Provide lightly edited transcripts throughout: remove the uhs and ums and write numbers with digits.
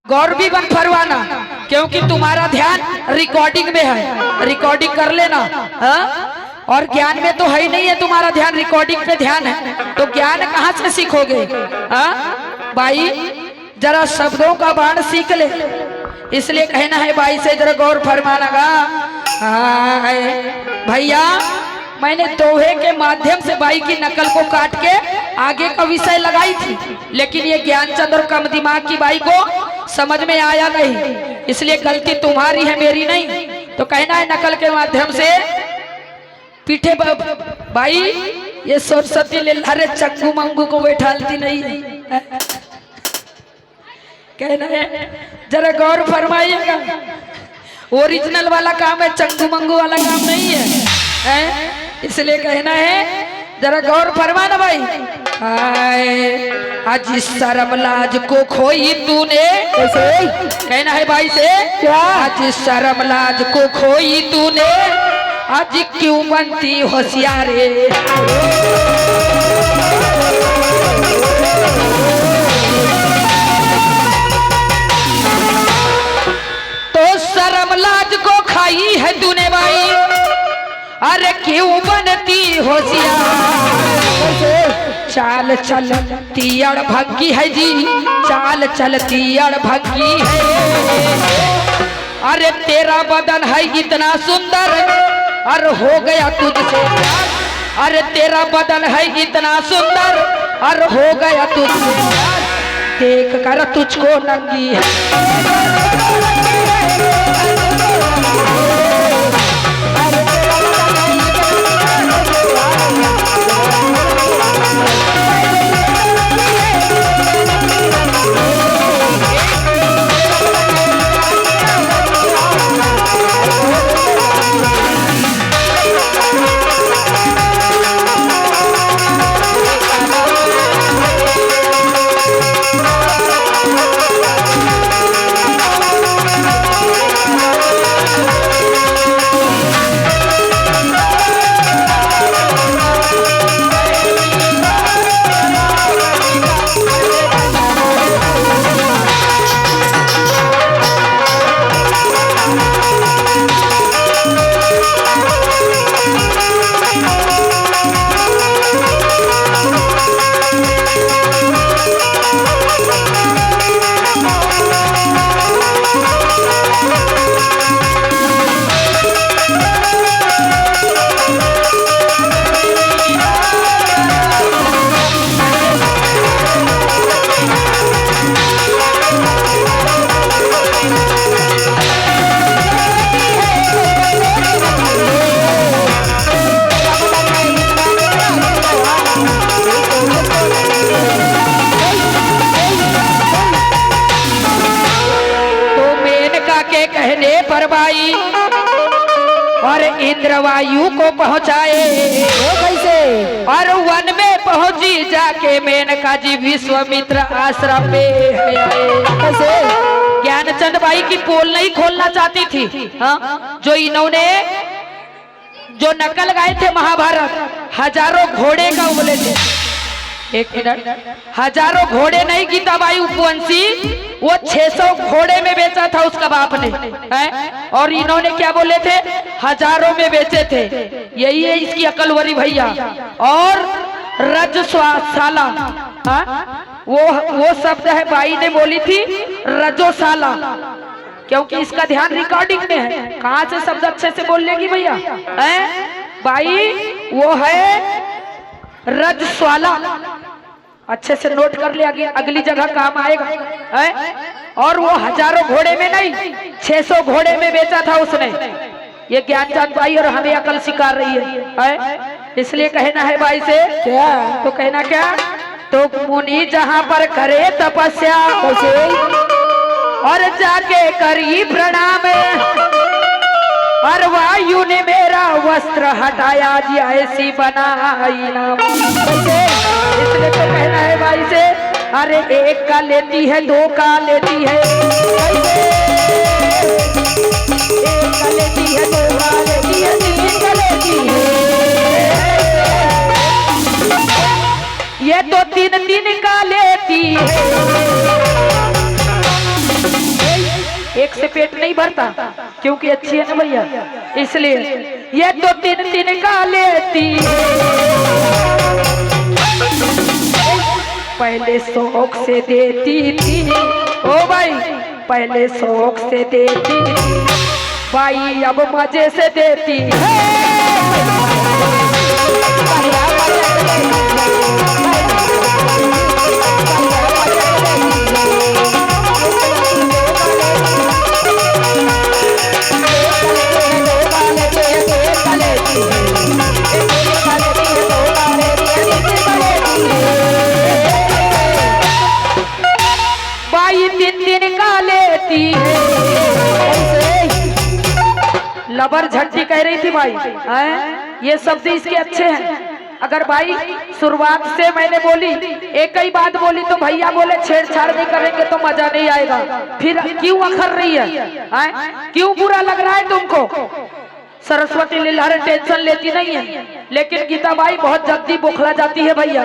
गौर भी बन फरवाना, क्योंकि तुम्हारा ध्यान रिकॉर्डिंग में है, रिकॉर्डिंग कर लेना। और ज्ञान में तो है ही नहीं है, तुम्हारा ध्यान रिकॉर्डिंग पे ध्यान है, तो ज्ञान कहाँ से सीखोगे? भाई जरा शब्दों का बाण सीख ले, इसलिए कहना है भाई से जरा गौर फरमाना भैया। मैंने दोहे के माध्यम से भाई की नकल को काट के आगे का विषय लगाई थी, लेकिन ये ज्ञानचंद और कम दिमाग की बाई को समझ में आया नहीं, इसलिए गलती तुम्हारी है, मेरी नहीं। तो कहना है नकल के माध्यम से पीठे भाई ये सरस्वती ले अरे चंगू मंगू को बैठालती नहीं है। कहना है जरा गौर फरमाइएगा, ओरिजिनल वाला काम है, चंगू मंगू वाला काम नहीं है। इसलिए कहना है जरा गौर फरमाना भाई। आज इस शर्म लाज को खोई तूने, कहना है भाई से क्या? आज इस शर्म लाज को खोई तूने, आज क्यों बनती होशियारे? तो शर्म लाज को खाई है तूने भाई, अरे क्यों बनती होशियार? चाल चलती अड़भंगी है जी, चाल चलती अड़भंगी है। अरे तेरा बदन है इतना सुंदर, अरे हो गया तुझसे प्यार। अरे तेरा बदन है इतना सुंदर, अरे हो गया तुझसे प्यार। देख कर तुझको नंगी है, कहने पर भाई और इंद्रवायु को पहुंचाए। वो कैसे? और वन में पहुंची जाके मेनका जी विश्वामित्र आश्रम में कैसे? ज्ञानचंद भाई की पोल नहीं खोलना चाहती थी। जो इन्होंने जो नकल गाए थे महाभारत, हजारों घोड़े का बोले थे। एक मिनट, हजारों घोड़े नहीं गीताबाई उपवंशी, वो 600 घोड़े में बेचा था उसका बाप ने है? और इन्होंने क्या बोले थे? हजारों में बेचे थे। यही है इसकी अकलवरी भैया। और रजस्वाला, वो शब्द है बाई ने बोली थी रजोशाला, क्योंकि इसका ध्यान रिकॉर्डिंग में है। कहाँ से शब्द अच्छे से बोल लेगी भैया है? बाई वो है रजस्वाला, अच्छे से नोट कर ले, अगली जगह काम आएगा है? और वो हजारों घोड़े में नहीं, 600 घोड़े में बेचा था उसने। ये ज्ञानचंद भाई और हमें अकल सिखा रही है? इसलिए कहना है भाई से क्या? तो कहना क्या? तो मुनि जहां पर करे तपस्या और जाके करी प्रणाम, और वायु ने मेरा वस्त्र हटाया जी ऐसी बनाई ना। इसलिए तो कहना है भाई से, अरे एक का लेती है, दो का लेती है, एक का लेती है, दो का लेती है, तीन का लेती है, ये तो तीन तीन का लेती है। एक से पेट नहीं भरता, क्योंकि अच्छी है ना भैया, इसलिए ये तो तीन तीन का लेती पहले शौक से देती थी। ओ भाई पहले शौक से देती थी भाई, अब मजे से देती है। लबर झट्टी कह रही थी भाई, ये शब्द इसके अच्छे हैं। अगर भाई शुरुआत से मैंने बोली एक ही बात बोली तो भैया बोले छेड़छाड़ नहीं करेंगे तो मजा नहीं आएगा, फिर क्यों अखर रही है? क्यों बुरा लग रहा है तुमको? सरस्वती लीला टेंशन लेती नहीं है, लेकिन गीता बाई बहुत जल्दी बुखला जाती है भैया,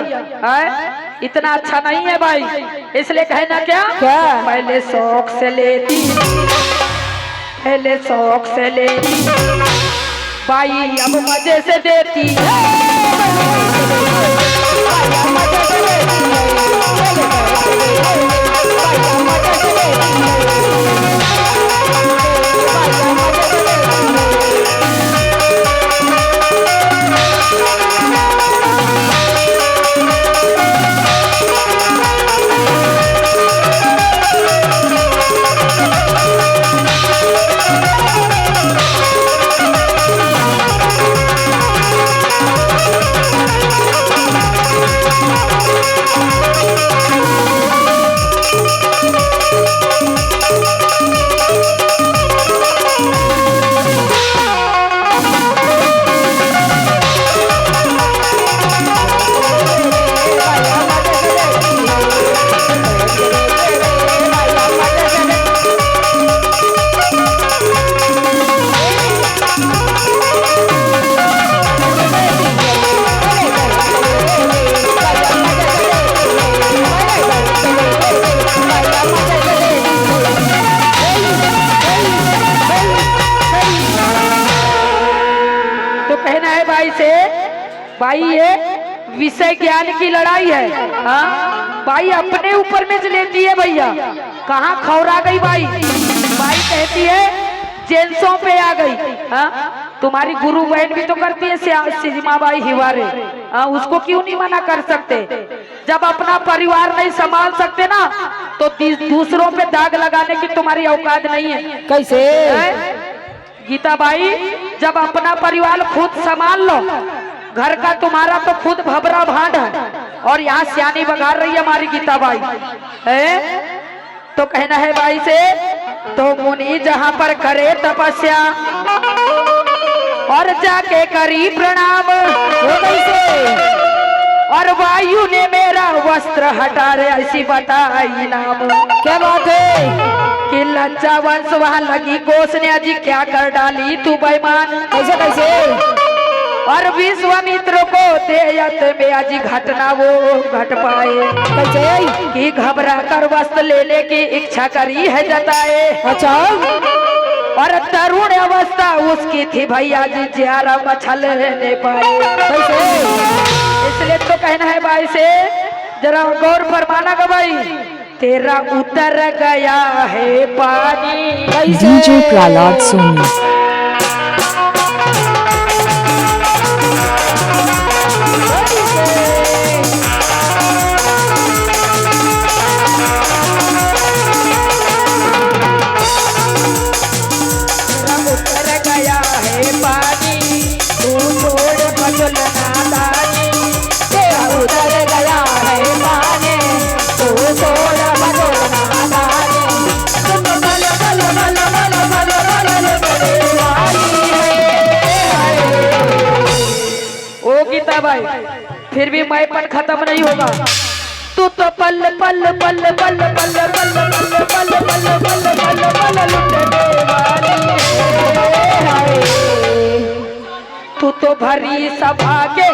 इतना अच्छा नहीं है भाई, इसलिए कहना क्या पहले शौक से लेती, पहले शौक से लेती भाई, अब मजे से देती है। भाई ये विषय ज्ञान की लड़ाई है, भाई अपने ऊपर में लेती है भैया, कहाँ खौरा गई भाई? भाई कहती है जेंसों पे आ गई, तुम्हारी गुरु बहन भी तो करती है सीमा बाई हिवारे, उसको क्यों नहीं मना कर सकते? जब अपना परिवार नहीं संभाल सकते ना तो दूसरों पे दाग लगाने की तुम्हारी औकात नहीं है। कैसे गीता बाई, जब अपना परिवार खुद संभाल लो, घर का तुम्हारा तो खुद भबरा भांड है, और यहाँ सियानी बघार रही है हमारी गीता बाई तो कहना है भाई से, तो मुनि जहाँ पर करे तपस्या और जाके करी प्रणाम, और वायु ने मेरा वस्त्र हटा रे ऐसी बताई नाम। क्या बात है कि लज्जा वंश वहां लगी कोस ने अजी क्या कर डाली तू बेईमान। कैसे कैसे? और विश्वामित्र को देयत में अजी घटना वो घट पाए, कैसे कि घबरा कर वस्त्र लेने की इच्छा करी है जताए। अच्छा, और तरुण अवस्था उसकी थी भैया जी, ज्यादा मछल नहीं पाए। कैसे? इसलिए तो कहना है भाई से, जरा गौर फरमाना का भाई, तेरा उतर गया है पानी। डीजे प्रहलाद सोनी। भाई फिर भी मैपन खत्म नहीं होगा। तू तो पल पल पल पल पल पल पल पल पल पल पल पल लुटने वाली है, तू तो भरी सभा के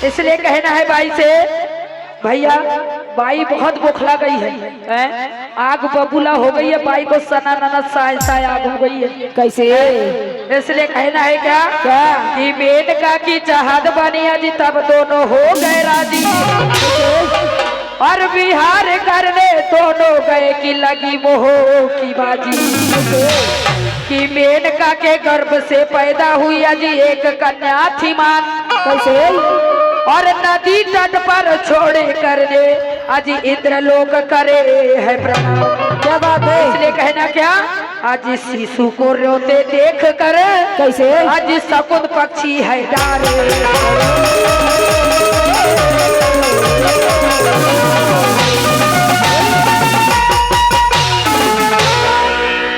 इसलिए कहना है बाई से, भैया बाई बहुत बुखला गई है, आग बबूला हो गई है, बाई को सना नना साय आग हो गई है। कैसे? इसलिए कहना है क्या क्या? कि मेनका की चाहत बनी अजी तब दोनों हो गए राजी, और विहार करने दोनों गए कि लगी मोह की बाजी, कि मेनका के गर्भ से पैदा हुई अजी एक कन्या थी मान। कैसे? और नदी तट पर छोड़े करने आज इंद्रलोक करे है प्रणाम। क्या बात है? इसलिए कहना क्या, आज शिशु को रोते देख कर कैसे? आज शकुन पक्षी है डारे,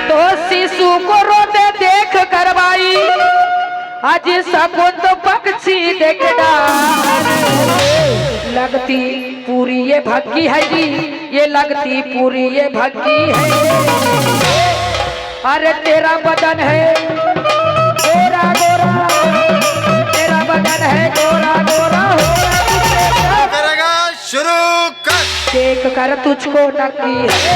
तो शिशु को रोते देख कर भाई आज शकुन तो पक्षी देख डार, लगती पूरी ये भक्ति है जी, ये लगती पूरी ये भक्ति है। अरे तेरा बदन है गोरा गोरा, तेरा बदन है गोरा गोरा, करेगा शुरू कर। देख कर तुझको नकी है,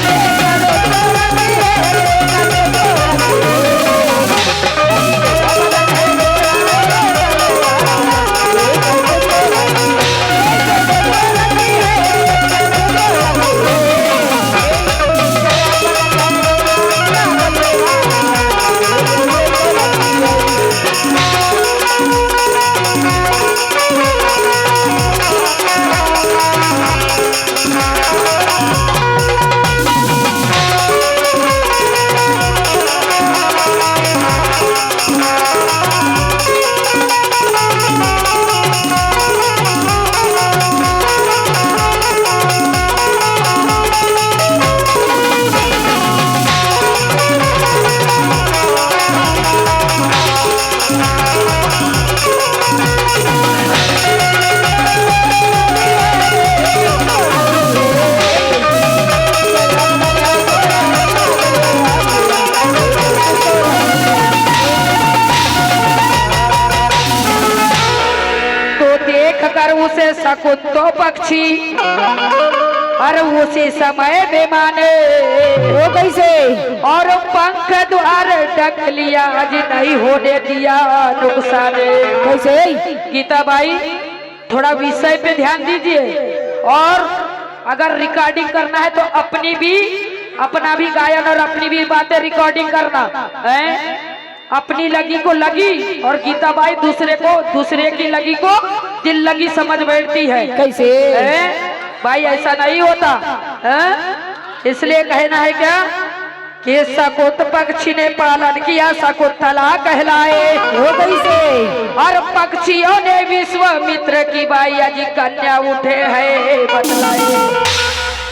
उसे शकुन तो पक्षी और उसी समय बेमाने वो कैसे? और पंख द्वार ढक लिया आज नहीं होने दिया नुकसान। कैसे? गीता बाई थोड़ा विषय पे ध्यान दीजिए, और अगर रिकॉर्डिंग करना है तो अपना भी गायन और अपनी भी बातें रिकॉर्डिंग करना है। अपनी लगी को लगी और गीता बाई दूसरे की लगी को दिल लगी समझ बैठती है। कैसे? भाई ऐसा नहीं होता है? इसलिए कहना है क्या कि शकुन पक्षी ने पालन किया शकुंतला कहलाए। वो कैसे? और पक्षियों ने विश्वामित्र की बाई अजी कन्या उठे है बतलाए।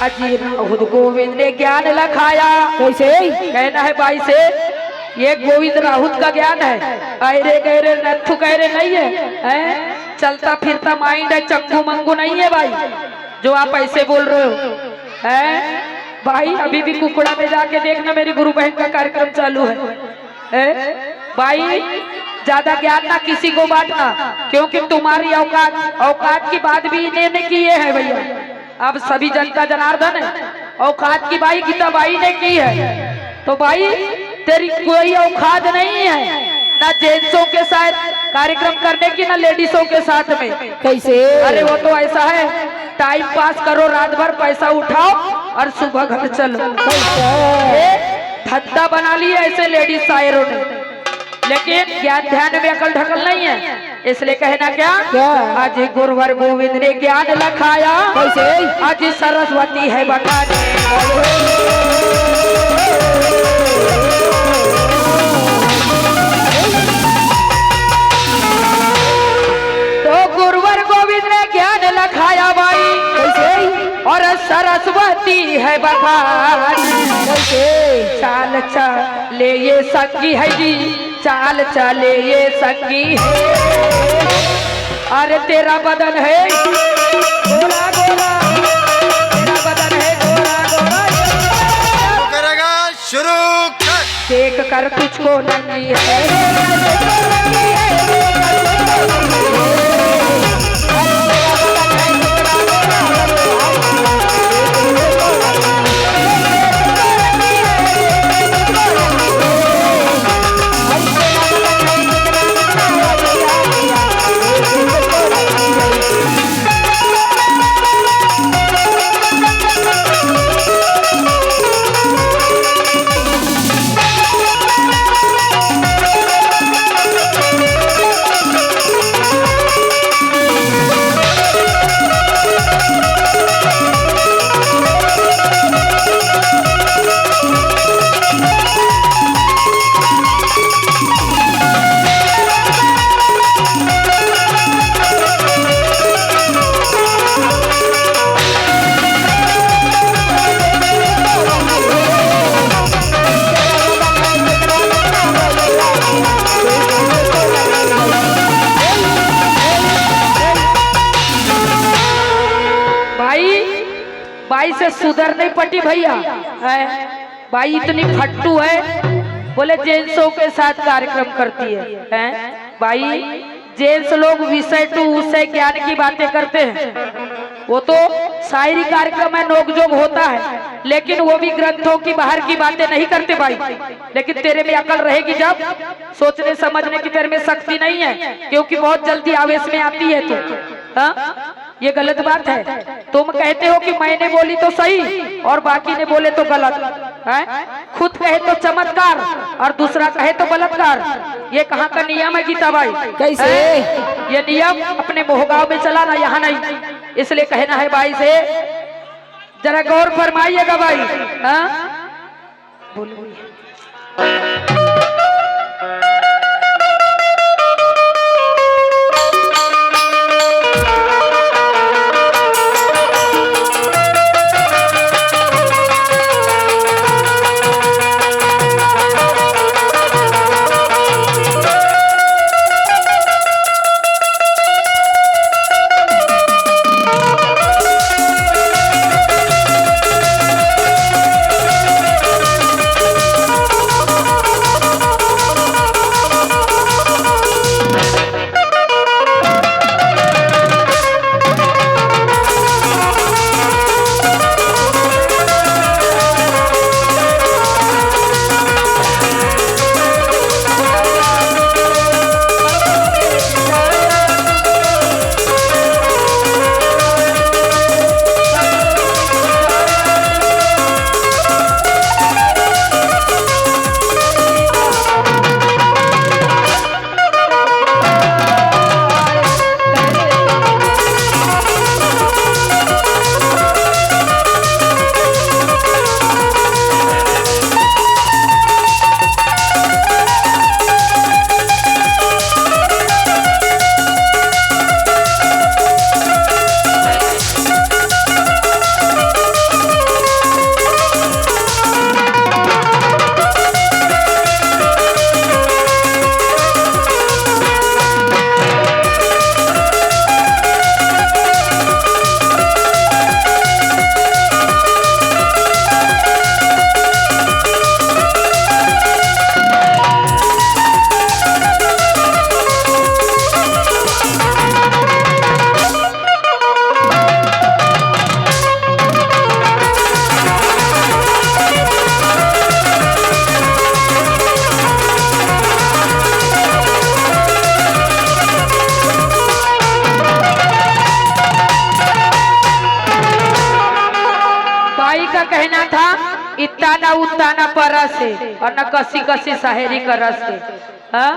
अजी राहुल गोविंद ने ज्ञान लखाया। कैसे? कहना है बाई से, ये गोविंद राहुल का ज्ञान है, अरे गहरे नथु गहरे नहीं है, चलता फिरता माइंड है, चंगू मंगू नहीं है भाई जो आप ऐसे बोल रहे हो। भाई अभी भी कुकुड़ा में जाके देखना, मेरी गुरु बहन का कार्यक्रम चालू है। भाई ज्यादा ज्ञान ना किसी को बांटना, क्योंकि तुम्हारी औकात की बात भी इन्होंने की है भैया। अब सभी जनता जनार्दन है, औकात की बाई गीता बाई ने की है, तो भाई तेरी कोई औकात नहीं है ना जेंट्सों के साथ कार्यक्रम करने की ना लेडीजों के साथ में। कैसे? अरे वो तो ऐसा है, टाइम पास करो, रात भर पैसा उठाओ और सुबह घर चलो। धंधा बना लिया ऐसे लेडीज शायरों ने, लेकिन ज्ञान ध्यान में अकल ढकल नहीं है। इसलिए कहना क्या, आज गुरुवर गोविंद ने ज्ञान लखाया। कैसे? आज सरस्वती है बखानी, तो गुरुवर गोविंद ने ज्ञान लखाया भाई। कैसे? और सरस्वती है बखानी। कैसे? चाल चले ये संगी है जी, चाल चले ये संगी है। अरे तेरा बदन है गोरा गोरा, तेरा बदन है गोरा गोरा, करेगा शुरू कर। देख कर तुझको नंगी है, बाई से सुधर नहीं पटी भैया। हैं? बाई इतनी फट्टू है, बोले जेंट्सों के साथ कार्यक्रम करती है। हैं? बाई जेंट्स लोग विषय टू विषय ज्ञान की बातें करते हैं, वो तो शायरी कार्यक्रम है, नोकझोंक होता है, लेकिन वो भी ग्रंथों की बाहर की बातें नहीं करते भाई। लेकिन तेरे में अकल रहेगी जब, सोचने समझने की तेरे में शक्ति नहीं है, क्योंकि बहुत जल्दी आवेश में आती है तू। हाँ, ये गलत बात है। तुम कहते हो कि मैंने बोली तो सही और बाकी ने बोले तो गलत है। खुद कहे तो चमत्कार और दूसरा कहे तो बलात्कार। ये कहाँ का नियम है गीता भाई? कैसे? ये नियम अपने मोहगांव में चला ना, यहाँ नहीं। इसलिए कहना है भाई से, जरा गौर फरमाइएगा भाई। हाँ बोलो। कहना था इतना ना उतना ना परस है और न कसी कसी शायरी का रस है। हाँ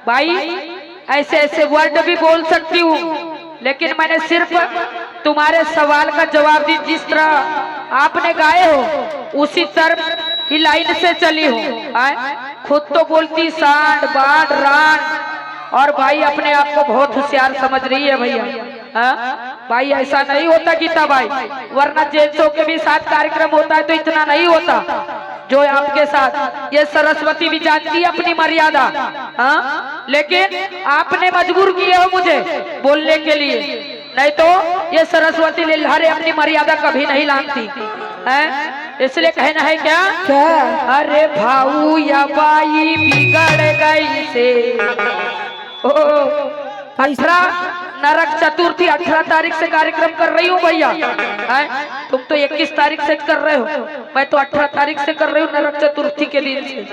भाई, ऐसे ऐसे वर्ड भी बोल सकती हूँ, लेकिन मैंने सिर्फ तुम्हारे सवाल का जवाब दी। जिस तरह आपने गाए हो उसी तरह ही लाइन से चली हो। खुद तो बोलती सांड बांड रान, और भाई अपने आप को बहुत होशियार समझ रही है भैया। हाँ भाई, ऐसा नहीं होता गीता भाई, वरना जेंट्सों के भी साथ कार्यक्रम होता है तो इतना नहीं होता जो आपके साथ। ये सरस्वती भी जानती है अपनी मर्यादा। हाँ, लेकिन आपने मजबूर किए हो मुझे बोलने के लिए, नहीं तो ये सरस्वती लीलारे अपनी मर्यादा कभी नहीं लांघती है। इसलिए कहना है क्या, अरे भाऊ या बाई बिगड़ गई से 18 नरक चतुर्थी 18 तारीख से कार्यक्रम कर रही हूँ भैया। तुम तो 21 तारीख से कर रहे हो, मैं तो 18 तारीख से कर रही हूँ नरक चतुर्थी के दिन से।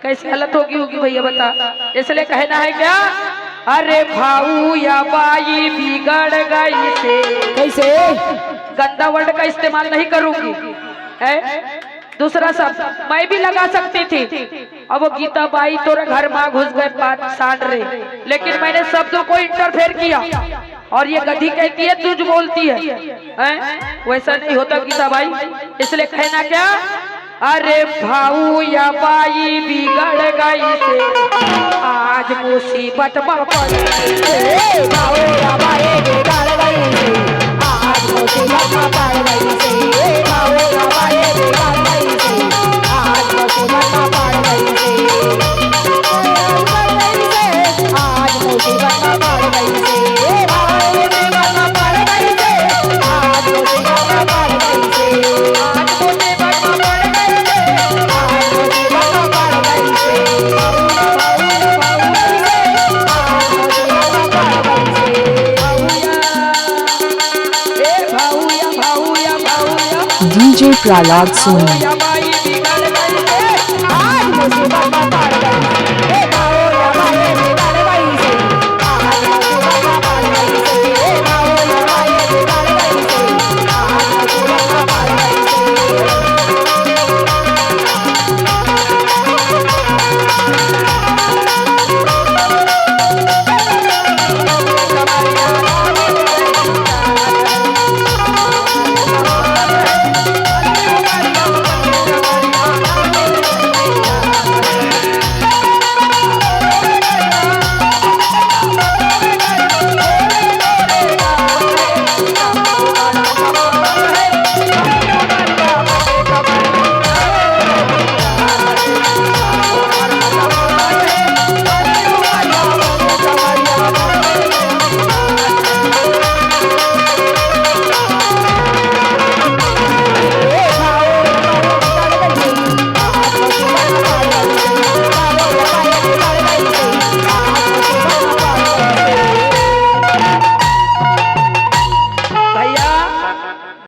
कैसी हालत होगी भैया बता। इसलिए कहना है क्या, अरे भाऊ या बाई बिगड़ गई से। कैसे? गंदा वर्ड का इस्तेमाल नहीं करूंगी, दूसरा शब्द मैं भी लगा सकती थी। अब वो गीता बाई तोरे घर में घुस गए 5 सांड रे, लेकिन मैंने शब्दों को इंटरफेयर किया और ये गधी कहती है तुझ बोलती है। वैसा नहीं होता गीता बाई। इसलिए कहना क्या, अरे भाऊ या बाई बिगड़ गई से आज मुसीबत में पड़ गई। भाऊ या बाई बिगड़ गई से आज मुसीबत में पड़ गई से। भाऊ या बाई बिगड़ गई से आज मुसीबत में पड़ गई से। आज मुसीबत में पड़ गई से। भाई मुसीबत में पड़ गई से आज मुसीबत में DJ Prahlad Soni.